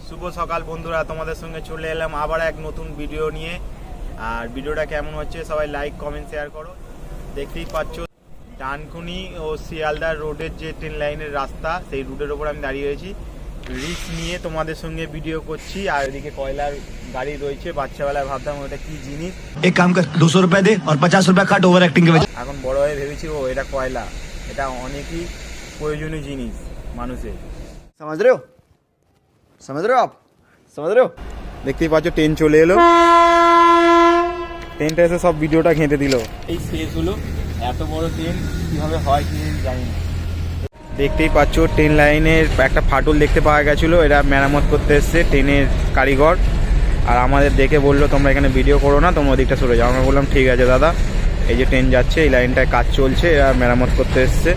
শুভ সকাল বন্ধুরা, তোমাদের সঙ্গে চলে এলাম আবার এক নতুন ভিডিও নিয়ে। আর ভিডিওটা কেমন হচ্ছে সবাই লাইক কমেন্ট শেয়ার করো। দেখতেই পাচ্ছ ডানকুনি ও শিয়ালদা রোডের যে ট্রেন লাইনের রাস্তা, সেই রুটের ওপর আমি দাঁড়িয়ে রয়েছি। রিস্ক নিয়ে তোমাদের সঙ্গে ভিডিও করছি। আর এদিকে কয়লার গাড়ি রয়েছে। বাচ্চাবেলায় ভাবতাম ওটা কি জিনিস। एक काम कर 200 रुपए दे और 50 रुपए काट ओवर एक्टिंग के वजह। এখন বড় হয়ে ভেবেছি ও এটা কয়লা, এটা অনেকই প্রয়োজনীয় জিনিস মানুষের। समझ रहे हो आप समझ रहे हो। দেখতেই পাচ্ছ ট্রেন চলে এলো। ট্রেনটা এসে সব ভিডিওটা ঘেঁটে দিল। এই শেষ হলো। এত বড় ট্রেন কিভাবে হয় কি জানি না। দেখতেই পাচ্ছ ট্রেন লাইনের একটা ফাটল দেখতে পাওয়া গেছিলো। এরা মেরামত করতে এসছে ট্রেনের কারিগর। আর আমাদের দেখে বললো তোমরা এখানে ভিডিও করো না, তোমরা ওদিকটা সরে যাও। আমরা বললাম ঠিক আছে দাদা, এই যে ট্রেন যাচ্ছে এই লাইনটায় কাজ চলছে, এরা মেরামত করতে এসছে।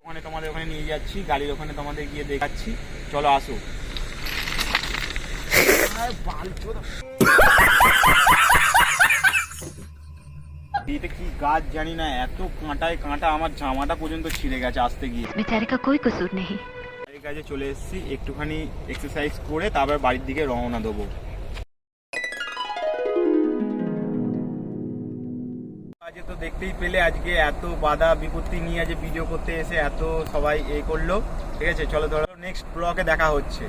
ওখানে তোমাদের ওখানে নিয়ে যাচ্ছি, গাড়ির ওখানে তোমাদের গিয়ে দেখাচ্ছি। চলো আসো। এটা কি গাছ জানি না, এত কাঁটায় কাঁটা, আমার জামাটা পর্যন্ত ছিঁড়ে গেছে আসতে গিয়ে। बेचारे का कोई कसूर नहीं। এই কাজে চলে এসেছি, একটুখানি এক্সারসাইজ করে তারপর বাড়ির দিকে রওনা দেবো। আজকে তো দেখতেই পেলে আজকে এত বাধা বিপত্তি নিয়ে আজ ভিডিও করতে এসে এত সবাই করলো। ঠিক আছে, চলো ধরো নেক্সট ব্লগে দেখা হচ্ছে।